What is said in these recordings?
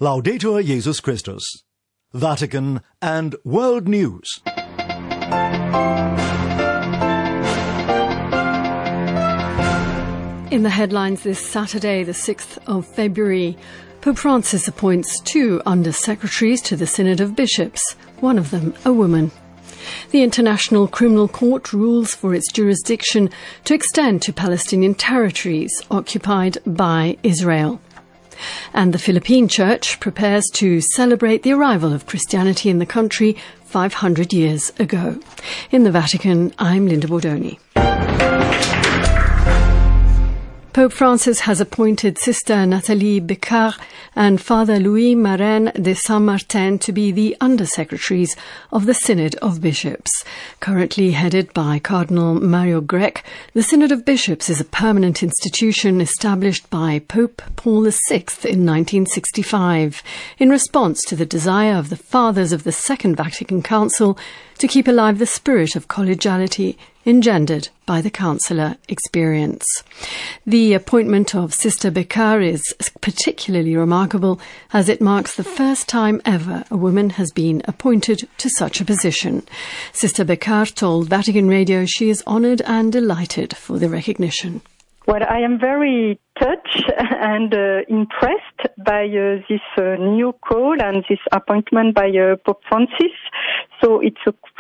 Laudetur Jesus Christus, Vatican and World News. In the headlines this Saturday, the 6th of February, Pope Francis appoints 2 under-secretaries to the Synod of Bishops, one of them a woman. The International Criminal Court rules for its jurisdiction to extend to Palestinian territories occupied by Israel. And the Philippine Church prepares to celebrate the arrival of Christianity in the country 500 years ago. In the Vatican, I'm Linda Bordoni. Pope Francis has appointed Sister Nathalie Becard and Father Louis Marin de Saint-Martin to be the Under-Secretaries of the Synod of Bishops. Currently headed by Cardinal Mario Grech, the Synod of Bishops is a permanent institution established by Pope Paul VI in 1965 in response to the desire of the Fathers of the Second Vatican Council to keep alive the spirit of collegiality engendered by the Councillor experience. The appointment of Sister Becard is particularly remarkable as it marks the first time ever a woman has been appointed to such a position. Sister Becard told Vatican Radio she is honoured and delighted for the recognition. Well, I am very touched and impressed by this new call and this appointment by Pope Francis. So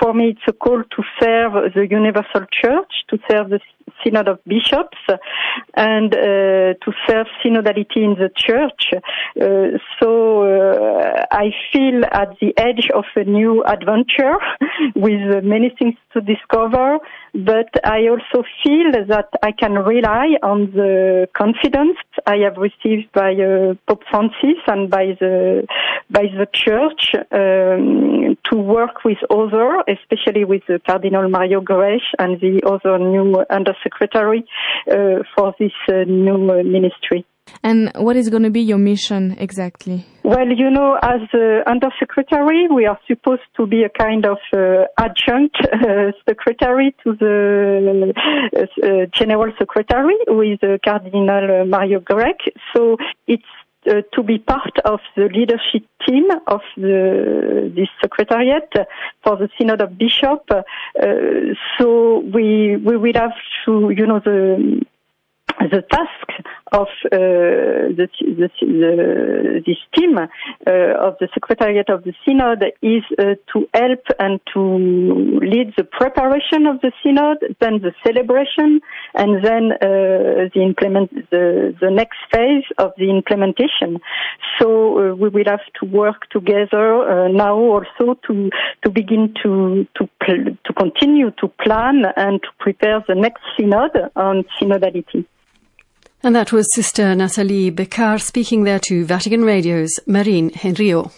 for me, it's a call to serve the Universal Church, to serve the Synod of Bishops, and to serve synodality in the Church. I feel at the edge of a new adventure with many things to discover, but I also feel that I can rely on the confidence I have received by Pope Francis and by the Church to work with others, especially with Cardinal Mario Grech and the other new Undersecretary for this new ministry. And what is going to be your mission exactly? Well, as Undersecretary, we are supposed to be a kind of adjunct secretary to the General Secretary with Cardinal Mario Grech. So it's to be part of the leadership team of this secretariat for the Synod of Bishop. So we will have to, the task of this team of the Secretariat of the Synod is to help and to lead the preparation of the Synod, then the celebration, and then the next phase of the implementation. So we will have to work together now also to begin to continue to plan and to prepare the next Synod on synodality. And that was Sister Nathalie Becard speaking there to Vatican Radio's Marine Henriot.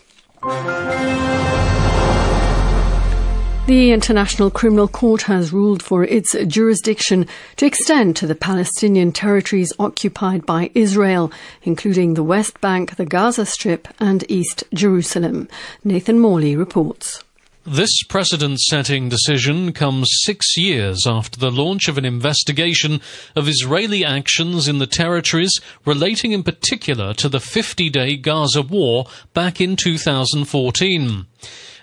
The International Criminal Court has ruled for its jurisdiction to extend to the Palestinian territories occupied by Israel, including the West Bank, the Gaza Strip and East Jerusalem. Nathan Morley reports. This precedent-setting decision comes 6 years after the launch of an investigation of Israeli actions in the territories relating in particular to the 50-day Gaza war back in 2014.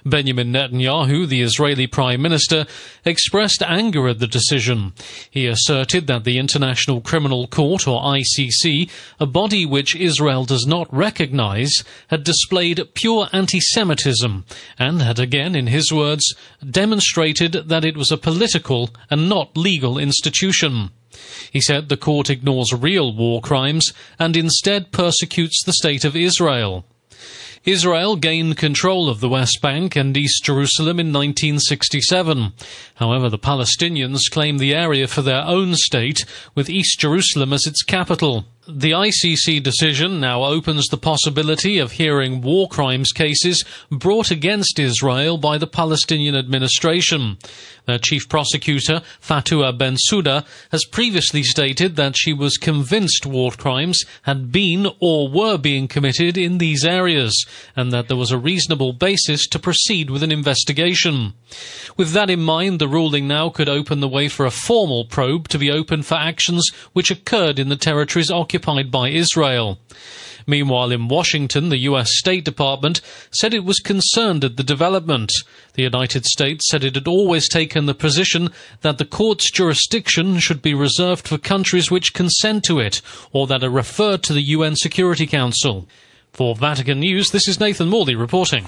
Benjamin Netanyahu, the Israeli Prime Minister, expressed anger at the decision. He asserted that the International Criminal Court, or ICC, a body which Israel does not recognize, had displayed pure anti-Semitism and had again, in his words, demonstrated that it was a political and not legal institution. He said the court ignores real war crimes and instead persecutes the State of Israel. Israel gained control of the West Bank and East Jerusalem in 1967. However, the Palestinians claim the area for their own state, with East Jerusalem as its capital. The ICC decision now opens the possibility of hearing war crimes cases brought against Israel by the Palestinian administration. Their chief prosecutor, Fatoua Bensouda, has previously stated that she was convinced war crimes had been or were being committed in these areas, and that there was a reasonable basis to proceed with an investigation. With that in mind, the ruling now could open the way for a formal probe to be opened for actions which occurred in the territories occupied occupied by Israel. Meanwhile, in Washington, the U.S. State Department said it was concerned at the development. The United States said it had always taken the position that the court's jurisdiction should be reserved for countries which consent to it, or that are referred to the UN Security Council. For Vatican News, this is Nathan Morley reporting.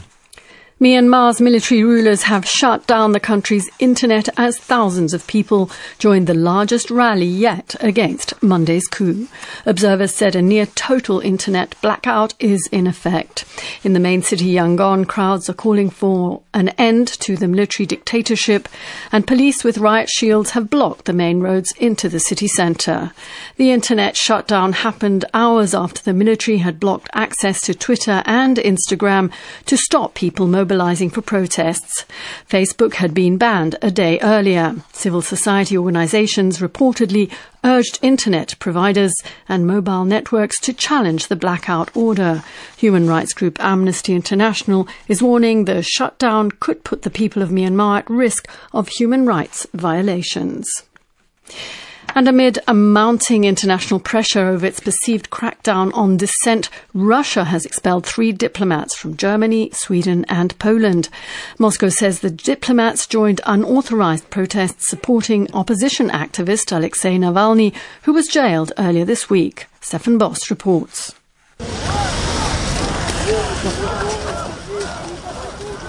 Myanmar's military rulers have shut down the country's internet as thousands of people joined the largest rally yet against Monday's coup. Observers said a near-total internet blackout is in effect. In the main city Yangon, crowds are calling for an end to the military dictatorship, and police with riot shields have blocked the main roads into the city centre. The internet shutdown happened hours after the military had blocked access to Twitter and Instagram to stop people mobilizing for protests. Facebook had been banned a day earlier. Civil society organizations reportedly urged internet providers and mobile networks to challenge the blackout order. Human rights group Amnesty International is warning the shutdown could put the people of Myanmar at risk of human rights violations. And amid a mounting international pressure over its perceived crackdown on dissent, Russia has expelled 3 diplomats from Germany, Sweden and Poland. Moscow says the diplomats joined unauthorized protests supporting opposition activist Alexei Navalny, who was jailed earlier this week. Stefan Boss reports.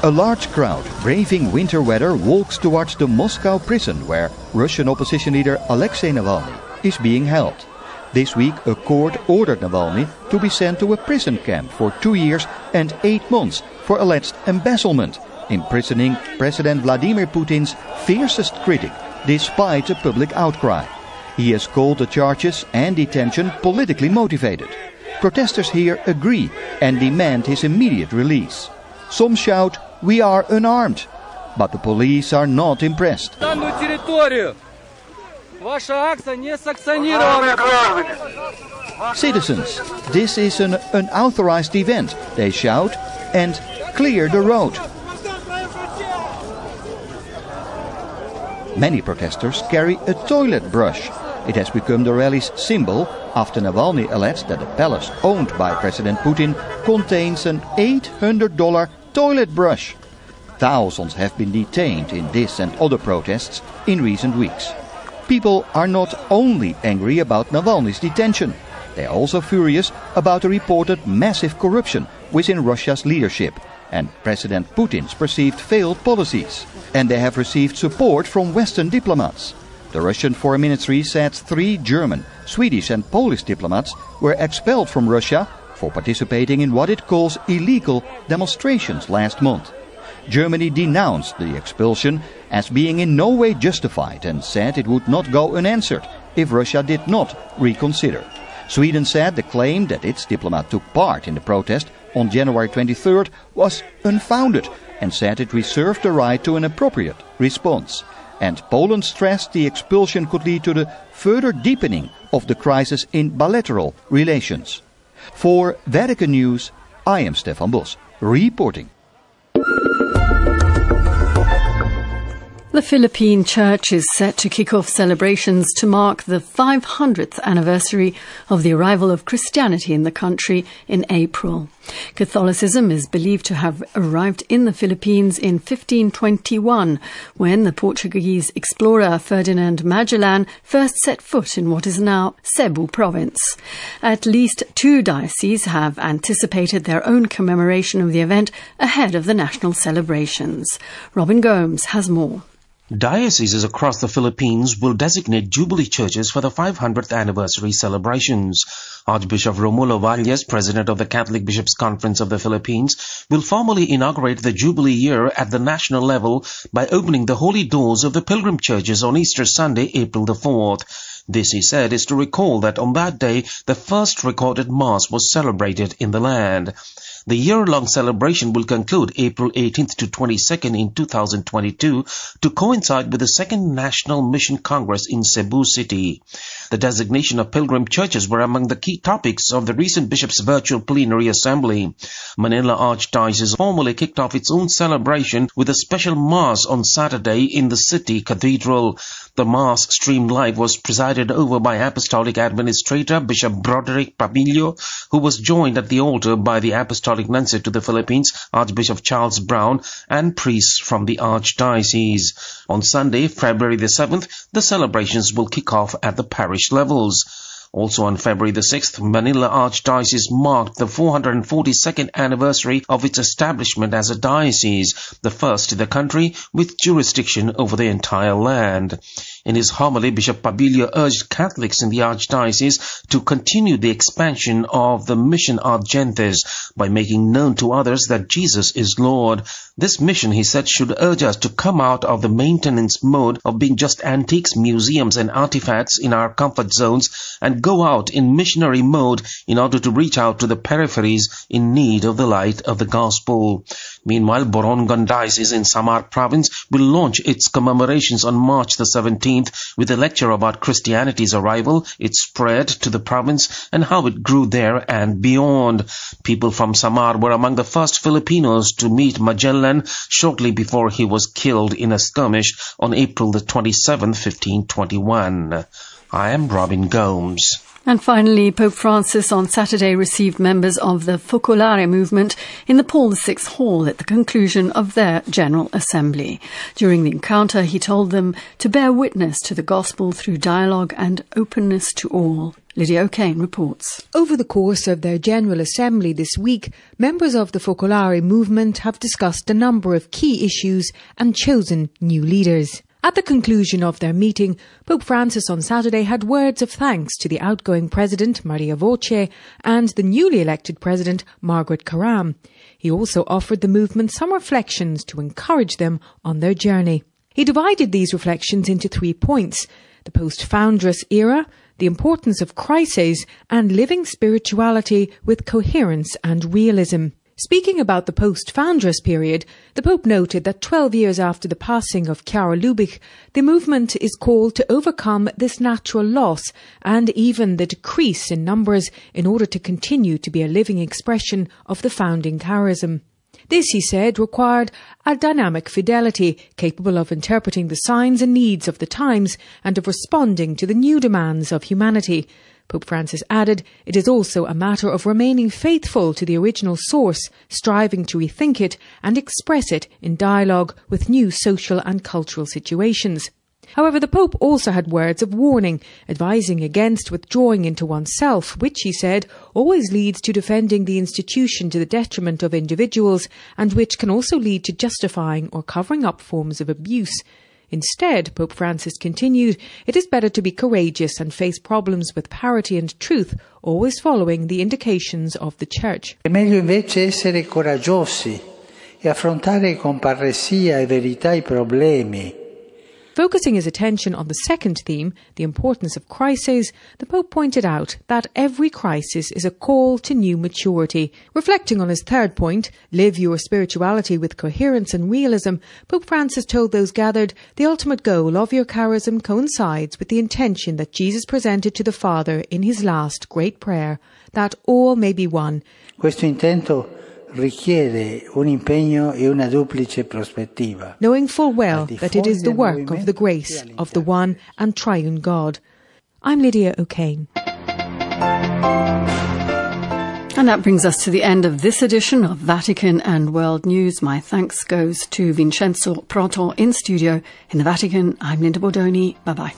A large crowd, braving winter weather, walks towards the Moscow prison where Russian opposition leader Alexei Navalny is being held. This week, a court ordered Navalny to be sent to a prison camp for 2 years and 8 months for alleged embezzlement, imprisoning President Vladimir Putin's fiercest critic despite a public outcry. He has called the charges and detention politically motivated. Protesters here agree and demand his immediate release. Some shout, "We are unarmed," but the police are not impressed. Citizens, this is an unauthorized event, they shout, and clear the road. Many protesters carry a toilet brush. It has become the rally's symbol after Navalny alleged that the palace owned by President Putin contains an $800 toilet brush. Thousands have been detained in this and other protests in recent weeks. People are not only angry about Navalny's detention, they are also furious about the reported massive corruption within Russia's leadership and President Putin's perceived failed policies. And they have received support from Western diplomats. The Russian Foreign Ministry said 3 German, Swedish and Polish diplomats were expelled from Russia for participating in what it calls illegal demonstrations last month. Germany denounced the expulsion as being in no way justified and said it would not go unanswered if Russia did not reconsider. Sweden said the claim that its diplomat took part in the protest on January 23rd was unfounded and said it reserved the right to an appropriate response. And Poland stressed the expulsion could lead to the further deepening of the crisis in bilateral relations. For Vatican News, I am Stefan Bos, reporting. The Philippine Church is set to kick off celebrations to mark the 500th anniversary of the arrival of Christianity in the country in April. Catholicism is believed to have arrived in the Philippines in 1521, when the Portuguese explorer Ferdinand Magellan first set foot in what is now Cebu province. At least 2 dioceses have anticipated their own commemoration of the event ahead of the national celebrations. Robin Gomes has more. Dioceses across the Philippines will designate Jubilee churches for the 500th anniversary celebrations. Archbishop Romulo Valles, president of the Catholic Bishops' Conference of the Philippines, will formally inaugurate the Jubilee year at the national level by opening the holy doors of the pilgrim churches on Easter Sunday, April the 4th. This, he said, is to recall that on that day, the first recorded Mass was celebrated in the land. The year-long celebration will conclude April 18th to 22nd in 2022 to coincide with the Second National Mission Congress in Cebu City. The designation of pilgrim churches were among the key topics of the recent Bishops' Virtual Plenary Assembly. Manila Archdiocese formally kicked off its own celebration with a special Mass on Saturday in the city cathedral. The The Mass streamed live was presided over by Apostolic Administrator Bishop Broderick Pabillo, who was joined at the altar by the Apostolic Nuncio to the Philippines, Archbishop Charles Brown, and priests from the Archdiocese. On Sunday, February the 7th, the celebrations will kick off at the parish levels. Also on February the 6th, Manila Archdiocese marked the 442nd anniversary of its establishment as a diocese, the first in the country with jurisdiction over the entire land. In his homily, Bishop Pabillo urged Catholics in the Archdiocese to continue the expansion of the Mission Ad Gentes by making known to others that Jesus is Lord. This mission, he said, should urge us to come out of the maintenance mode of being just antiques, museums and artifacts in our comfort zones and go out in missionary mode in order to reach out to the peripheries in need of the light of the gospel. Meanwhile, Borongan Diocese in Samar Province will launch its commemorations on March the 17th with a lecture about Christianity's arrival, its spread to the province, and how it grew there and beyond. People from Samar were among the first Filipinos to meet Magellan shortly before he was killed in a skirmish on April the 27th, 1521. I am Robin Gomes. And finally, Pope Francis on Saturday received members of the Focolare movement in the Paul VI Hall at the conclusion of their General Assembly. During the encounter, he told them to bear witness to the gospel through dialogue and openness to all. Lydia O'Kane reports. Over the course of their General Assembly this week, members of the Focolare movement have discussed a number of key issues and chosen new leaders. At the conclusion of their meeting, Pope Francis on Saturday had words of thanks to the outgoing President, Maria Voce, and the newly elected President, Margaret Karam. He also offered the movement some reflections to encourage them on their journey. He divided these reflections into 3 points: the post-foundress era, the importance of crises, and living spirituality with coherence and realism. Speaking about the post-foundress period, the Pope noted that 12 years after the passing of Chiara Lubich, the movement is called to overcome this natural loss and even the decrease in numbers in order to continue to be a living expression of the founding charism. This, he said, required a dynamic fidelity capable of interpreting the signs and needs of the times and of responding to the new demands of humanity. Pope Francis added, it is also a matter of remaining faithful to the original source, striving to rethink it and express it in dialogue with new social and cultural situations. However, the Pope also had words of warning, advising against withdrawing into oneself, which, he said, always leads to defending the institution to the detriment of individuals and which can also lead to justifying or covering up forms of abuse. Instead, Pope Francis continued, it is better to be courageous and face problems with parity and truth, always following the indications of the Church. È meglio invece essere coraggiosi e affrontare con parresia e verità I problemi. Focusing his attention on the second theme, the importance of crises, the Pope pointed out that every crisis is a call to new maturity. Reflecting on his third point, live your spirituality with coherence and realism, Pope Francis told those gathered, the ultimate goal of your charism coincides with the intention that Jesus presented to the Father in his last great prayer, that all may be one. Questo intento richiede un impegno e una duplice prospettiva. Knowing full well that it is the work of the grace of the one and triune God. I'm Lydia O'Kane. And that brings us to the end of this edition of Vatican and World News. My thanks goes to Vincenzo Proto in studio in the Vatican. I'm Linda Bordoni. Bye-bye.